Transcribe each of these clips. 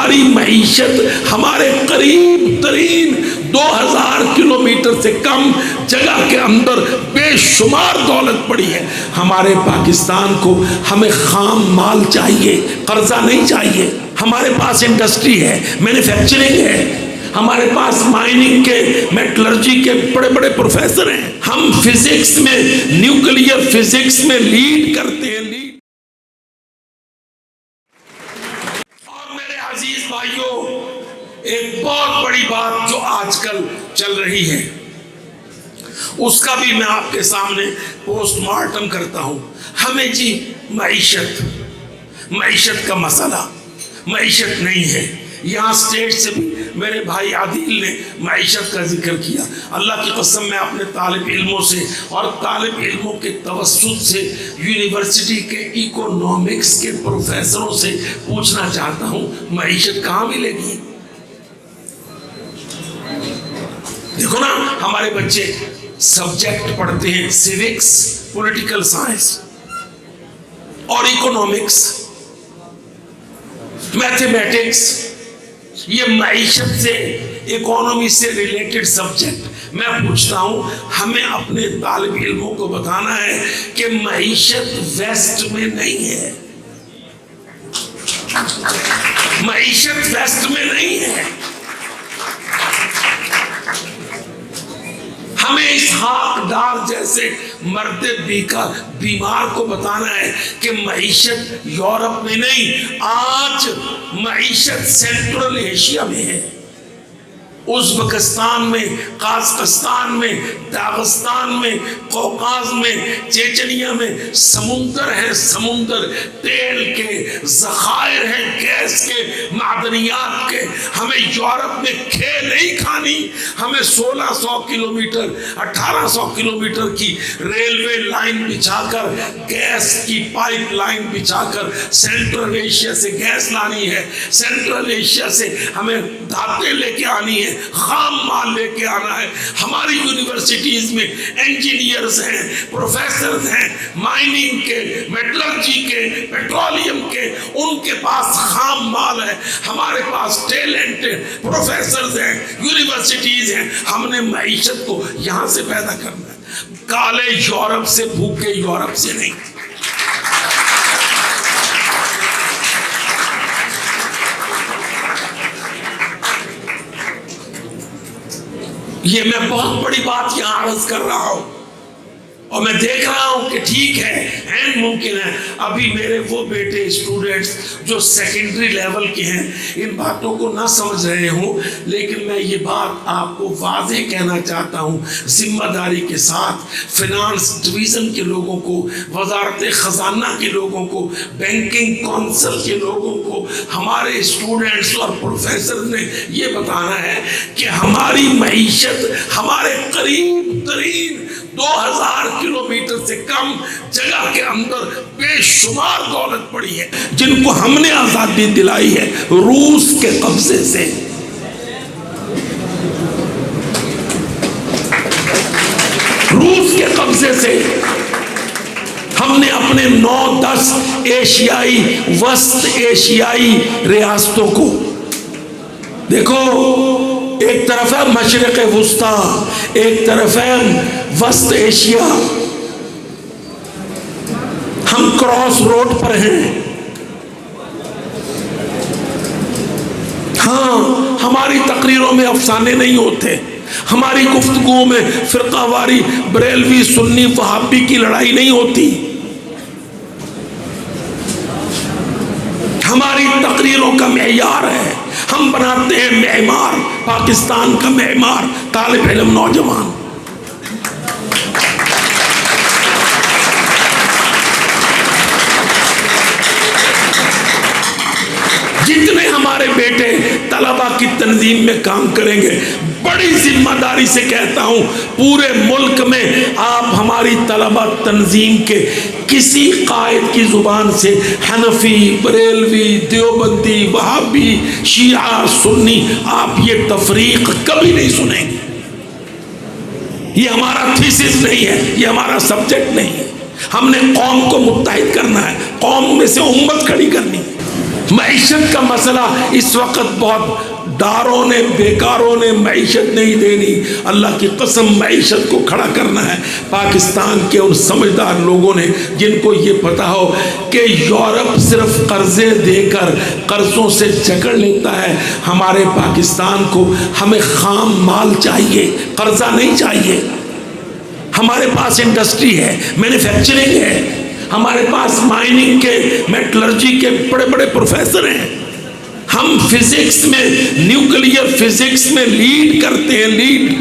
ہماری معیشت ہمارے قریب ترین 2000 کلومیٹر سے کم جگہ کے اندر بے شمار دولت پڑی ہے. ہمارے پاکستان کو ہمیں خام مال چاہیے، قرضہ نہیں چاہیے. ہمارے پاس انڈسٹری ہے، مینوفیکچرنگ ہے، ہمارے پاس مائننگ کے، میٹلرجی کے بڑے بڑے پروفیسر ہیں. ہم فزکس میں، نیوکلیئر فزکس میں لیڈ کرتے ہیں. اور میرے عزیز بھائیوں، ایک بہت بڑی بات جو آج کل چل رہی ہے، اس کا بھی میں آپ کے سامنے پوسٹ مارٹم کرتا ہوں. ہمیں جی معیشت کا مسئلہ، معیشت نہیں ہے. یہاں اسٹیج سے بھی میرے بھائی عادل نے معیشت کا ذکر کیا. اللہ کی قسم میں اپنے طالب علموں سے اور طالب علموں کے توسط سے یونیورسٹی کے اکنامکس کے پروفیسروں سے پوچھنا چاہتا ہوں، معیشت کہاں ملے گی؟ دیکھو نا، ہمارے بچے سبجیکٹ پڑھتے ہیں، سیوکس، پولیٹیکل سائنس اور اکنامکس، میتھمیٹکس. یہ معیشت سے، اکانومی سے ریلیٹڈ سبجیکٹ. میں پوچھتا ہوں، ہمیں اپنے طالب علموں کو بتانا ہے کہ معیشت ویسٹ میں نہیں ہے، معیشت ویسٹ میں نہیں ہے. ہمیں اسحاق ڈار جیسے مرد بیمار کو بتانا ہے کہ معیشت یورپ میں نہیں، آج معیشت سینٹرل ایشیا میں ہے. ازبکستان میں، قازقستان میں، داغستان میں، قوقاز میں، چیچنیا میں سمندر ہے، سمندر، تیل کے ذخائر ہیں، گیس کے، معدنیات کے. ہمیں یورپ میں کھیل نہیں کھانی. ہمیں 1600 کلومیٹر، 1800 کلومیٹر کی ریلوے لائن بچھا کر، گیس کی پائپ لائن بچھا کر سینٹرل ایشیا سے گیس لانی ہے. سینٹرل ایشیا سے ہمیں دھاتیں لے کے آنی ہے، خام مال لے کے آنا ہے. ہماری یونیورسٹیز میں انجینئرز ہیں، پروفیسرز ہیں، مائننگ کے، میٹلرجی کے، پیٹرولیم کے، ان کے پاس خام مال ہے. ہمارے پاس ٹیلنٹ پروفیسرز ہیں، یونیورسٹیز ہیں. ہم نے معیشت کو یہاں سے پیدا کرنا ہے، کالے یورپ سے، بھوکے یورپ سے نہیں. یہ میں بہت بڑی بات یہاں عرض کر رہا ہوں، اور میں دیکھ رہا ہوں کہ ٹھیک ہے، ممکن ہے ابھی میرے وہ بیٹے اسٹوڈنٹس جو سیکنڈری لیول کے ہیں ان باتوں کو نہ سمجھ رہے ہوں، لیکن میں یہ بات آپ کو واضح کہنا چاہتا ہوں ذمہ داری کے ساتھ. فنانس ڈویژن کے لوگوں کو، وزارت خزانہ کے لوگوں کو، بینکنگ کونسل کے لوگوں کو، ہمارے اسٹوڈنٹس اور پروفیسر نے یہ بتانا ہے کہ ہماری معیشت ہمارے قریب ترین 2000 کلومیٹر سے کم جگہ کے اندر بے شمار دولت پڑی ہے، جن کو ہم نے آزادی دلائی ہے روس کے قبضے سے. روس کے قبضے سے ہم نے اپنے 9-10 ایشیائی، وسط ایشیائی ریاستوں کو، دیکھو ایک طرف ہے مشرق وسطی، ایک طرف ہے وسط ایشیا. ہم کراس روڈ پر ہیں. ہاں، ہماری تقریروں میں افسانے نہیں ہوتے، ہماری گفتگو میں فرقہ واری، بریلوی، سنی، وہابی کی لڑائی نہیں ہوتی. ہماری تقریروں کا معیار ہے، ہم بناتے ہیں معمار، پاکستان کا معمار، طالب علم نوجوان. جتنے ہمارے بیٹے طلبہ کی تنظیم میں کام کریں گے، بڑی ذمہ داری سے کہتا ہوں، پورے ملک میں آپ ہماری طلبہ تنظیم کے کسی قائد کی زبان سے حنفی، بریلوی، دیوبندی، وہابی، شیعہ، سنی، آپ یہ تفریق کبھی نہیں سنیں گے. یہ ہمارا تھیسس نہیں ہے، یہ ہمارا سبجیکٹ نہیں ہے. ہم نے قوم کو متحد کرنا ہے، قوم میں سے امت کھڑی کرنی ہے. معیشت کا مسئلہ اس وقت بہت داروں نے بیکاروں نے معیشت نہیں دینی، اللہ کی قسم معیشت کو کھڑا کرنا ہے پاکستان کے ان سمجھدار لوگوں نے، جن کو یہ پتا ہو کہ یورپ صرف قرضے دے کر قرضوں سے جکڑ لیتا ہے، ہمارے پاکستان کو ہمیں خام مال چاہیے، قرضہ نہیں چاہیے۔ ہمارے پاس انڈسٹری ہے، مینوفیکچرنگ ہے، ہمارے پاس مائننگ کے میٹلرجی کے بڑے بڑے پروفیسر ہیں، ہم فزکس میں نیوکلیئر فزکس میں لیڈ کرتے ہیں، لیڈ۔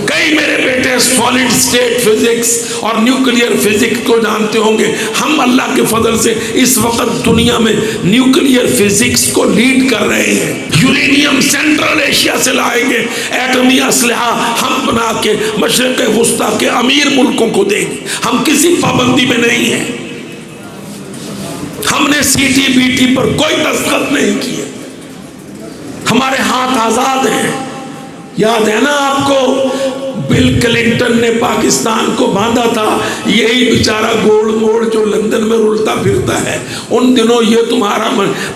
کئی میرے بیٹے سالڈ سٹیٹ فزکس اور نیوکلیئر فزکس کو جانتے ہوں گے۔ ہم اللہ کے فضل سے اس وقت دنیا میں نیوکلیئر فزکس کو لیڈ کر رہے ہیں۔ یورینیم سینٹرل ایشیا سے لائیں گے، ایٹمی اسلحہ ہم بنا کے مشرق وسطیٰ کے امیر ملکوں کو دیں گے، ہم کسی پابندی میں نہیں ہیں۔ ہم نے سی ٹی بی ٹی پر کوئی دستخط نہیں کیے، ہمارے ہاتھ آزاد ہیں۔ یاد ہے نا آپ کو بل کلنٹن نے پاکستان کو باندھا تھا، یہی بیچارہ گول موڑ جو لندن میں رلتا پھرتا ہے، ان دنوں یہ تمہارا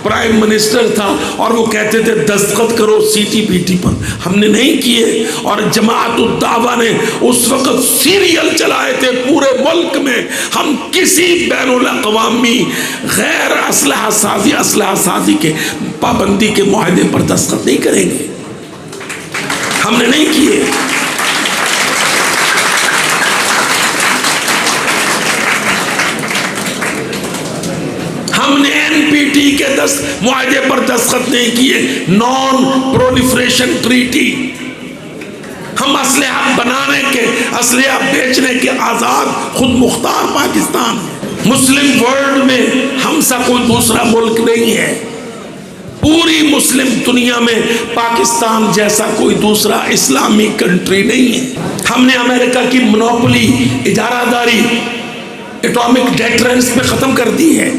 پرائم منسٹر تھا اور وہ کہتے تھے دستخط کرو سی ٹی بی ٹی پر، ہم نے نہیں کیے۔ اور جماعت الدعوہ نے اس وقت سیریل چلائے تھے پورے ملک میں، ہم کسی بین الاقوامی غیر اسلحہ سازی کے پابندی کے معاہدے پر دستخط نہیں کریں گے، ہم نے نہیں کیے۔ ہم نے این پی ٹی کے معاہدے پر دستخط نہیں کیے، نان پرولیفریشن ٹریٹی۔ ہم اسلحہ بنانے کے، اسلحہ بیچنے کے آزاد خود مختار پاکستان، مسلم ورلڈ میں ہم سا کوئی دوسرا ملک نہیں ہے، پوری مسلم دنیا میں پاکستان جیسا کوئی دوسرا اسلامی کنٹری نہیں ہے۔ ہم نے امریکہ کی منوپلی، اجارہ داری، ایٹامک ڈیٹرنس میں ختم کر دی ہے۔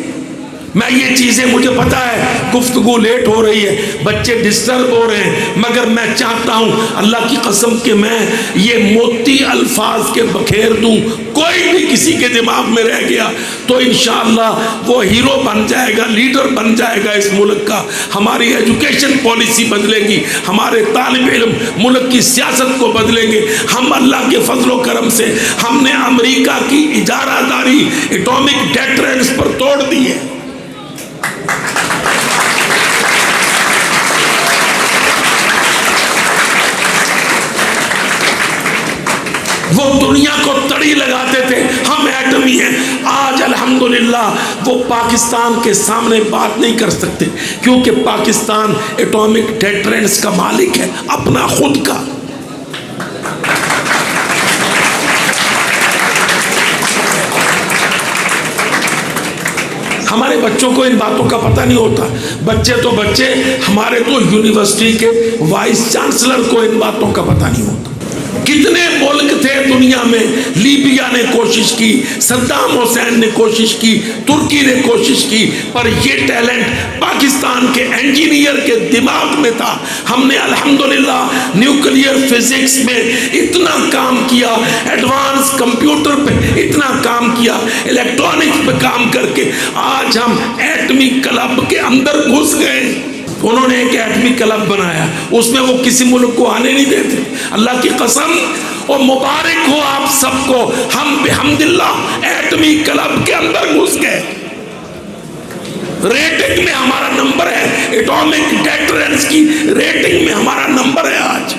میں یہ چیزیں مجھے پتا ہے، گفتگو لیٹ ہو رہی ہے، بچے ڈسٹرب ہو رہے ہیں، مگر میں چاہتا ہوں اللہ کی قسم کہ میں یہ موتی الفاظ کے بکھیر دوں، کوئی بھی کسی کے دماغ میں رہ گیا تو انشاءاللہ وہ ہیرو بن جائے گا، لیڈر بن جائے گا اس ملک کا۔ ہماری ایجوکیشن پالیسی بدلے گی، ہمارے طالب علم ملک کی سیاست کو بدلیں گے۔ ہم اللہ کے فضل و کرم سے ہم نے امریکہ کی اجارہ داری ایٹامک ڈیٹرنس پر توڑ دی ہے۔ وہ دنیا کو تڑی لگاتے تھے ہم ایٹمی ہیں، آج الحمدللہ وہ پاکستان کے سامنے بات نہیں کر سکتے، کیونکہ پاکستان ایٹامک ڈیٹرنس کا مالک ہے، اپنا خود کا۔ ہمارے بچوں کو ان باتوں کا پتہ نہیں ہوتا، بچے تو بچے، ہمارے تو یونیورسٹی کے وائس چانسلر کو ان باتوں کا پتہ نہیں ہوتا۔ کتنے ملک تھے دنیا میں، لیبیا نے کوشش کی، صدام حسین نے کوشش کی، ترکی نے کوشش کی، پر یہ ٹیلنٹ پاکستان کے انجینئر کے دماغ میں تھا۔ ہم نے الحمدللہ نیوکلیئر فزکس میں اتنا کام کیا، ایڈوانس کمپیوٹر پہ اتنا کام کیا، الیکٹرانکس پہ کام کر کے آج ہم ایٹمی کلب کے اندر گھس گئے۔ انہوں نے ایک ایٹمی کلب بنایا، اس میں وہ کسی ملک کو آنے نہیں دیتے۔ اللہ کی قسم اور مبارک ہو آپ سب کو، ہم بحمدللہ ایٹمی کلب کے اندر گھس گئے۔ ریٹنگ میں ہمارا نمبر ہے، ایٹامک ڈیٹرنس کی ریٹنگ میں ہمارا نمبر ہے آج۔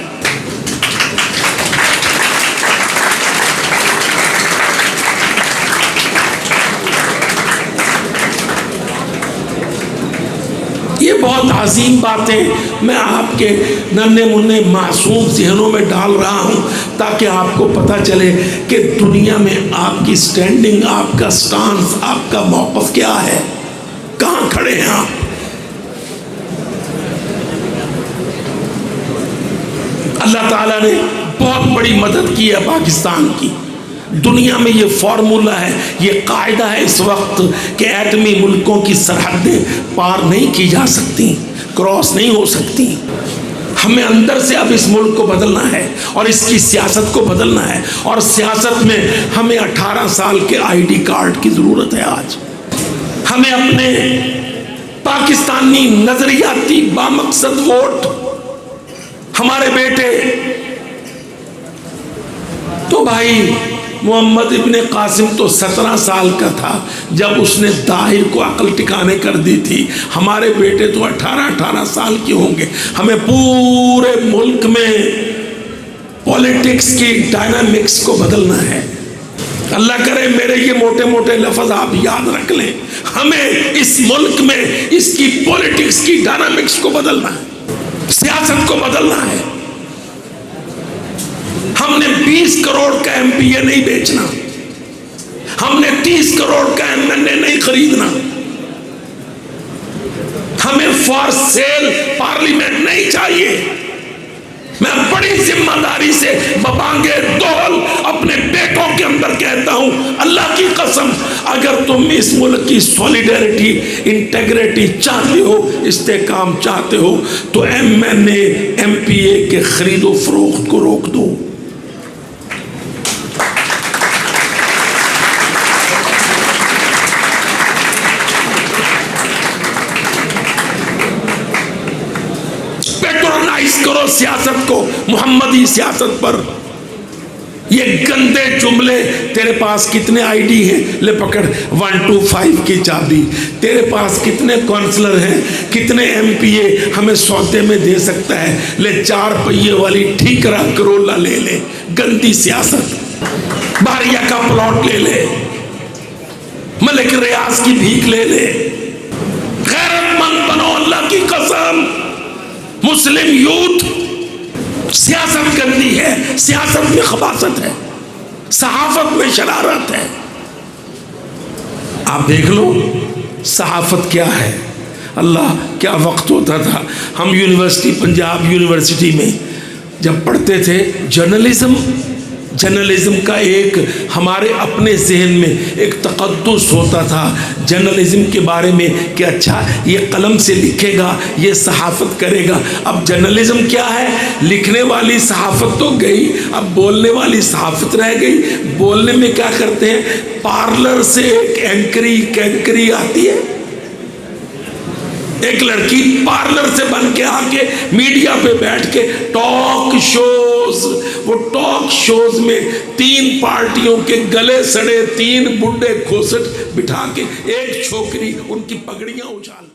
یہ بہت عظیم باتیں میں آپ کے ننھے منھے معصوم ذہنوں میں ڈال رہا ہوں، تاکہ آپ کو پتہ چلے کہ دنیا میں آپ کی سٹینڈنگ، آپ کا سٹانس، آپ کا موقف کیا ہے، کہاں کھڑے ہیں آپ۔ اللہ تعالیٰ نے بہت بڑی مدد کی ہے پاکستان کی۔ دنیا میں یہ فارمولہ ہے، یہ قاعدہ ہے اس وقت کہ ایٹمی ملکوں کی سرحدیں پار نہیں کی جا سکتی، کراس نہیں ہو سکتی۔ ہمیں اندر سے اب اس ملک کو بدلنا ہے اور اس کی سیاست کو بدلنا ہے، اور سیاست میں ہمیں 18 سال کے آئی ڈی کارڈ کی ضرورت ہے۔ آج ہمیں اپنے پاکستانی نظریاتی بامقصد ووٹ ہمارے بیٹے. تو بھائی محمد ابن قاسم تو 17 سال کا تھا جب اس نے طاہر کو عقل ٹھکانے کر دی تھی. ہمارے بیٹے تو 18 سال کے ہوں گے. ہمیں پورے ملک میں پولیٹکس کی ڈائنامکس کو بدلنا ہے. اللہ کرے میرے یہ موٹے موٹے لفظ آپ یاد رکھ لیں. ہمیں اس ملک میں اس کی پولیٹکس کی ڈائنامکس کو بدلنا ہے, سیاست کو بدلنا ہے. ہم نے 20 کروڑ کا ایم پی اے نہیں بیچنا, ہم نے 30 کروڑ کا ایم این اے نہیں خریدنا, ہمیں فار سیل پارلیمنٹ نہیں چاہیے. میں بڑی ذمہ داری سے ببانگے دول اپنے بیٹوں کے اندر کہتا ہوں, اللہ کی قسم اگر تم اس ملک کی سولیڈیریٹی, انٹیگریٹی چاہتے ہو, استحکام چاہتے ہو, تو M N A M P A کے خرید و فروخت کو روک دو. کرو سیاست کو محمدی سیاست پر. یہ گندے جملے, تیرے پاس کتنے آئی ڈی ہیں, لے پکڑ 1 to 5 کی چابی. تیرے پاس کتنے کونسلر ہیں, کتنے ایم پی اے ہمیں سودے میں دے سکتا ہے, لے 4 پہیے والی ٹھیکرا کرولا لے لے. گندی سیاست. باریا کا پلاٹ لے لے, ملک ریاض کی بھیک لے لے. غیرت مند بنو اللہ کی قسم. مسلم یوتھ, سیاست گندی ہے, سیاست میں خباثت ہے, صحافت میں شرارت ہے. آپ دیکھ لو صحافت کیا ہے. اللہ کیا وقت ہوتا تھا. ہم یونیورسٹی, پنجاب یونیورسٹی میں جب پڑھتے تھے, جرنلزم کا ایک ہمارے اپنے ذہن میں ایک تقدس ہوتا تھا جرنلزم کے بارے میں کہ اچھا یہ قلم سے لکھے گا, یہ صحافت کرے گا. اب جرنلزم کیا ہے, لکھنے والی صحافت تو گئی, اب بولنے والی صحافت رہ گئی. بولنے میں کیا کرتے ہیں, پارلر سے ایک اینکری آتی ہے, ایک لڑکی پارلر سے بن کے آ کے میڈیا پہ بیٹھ کے ٹاک شوز, وہ ٹاک شوز میں 3 پارٹیوں کے گلے سڑے 3 بڈھے کھوسٹ بٹھا کے ایک چھوکری ان کی پگڑیاں اچھال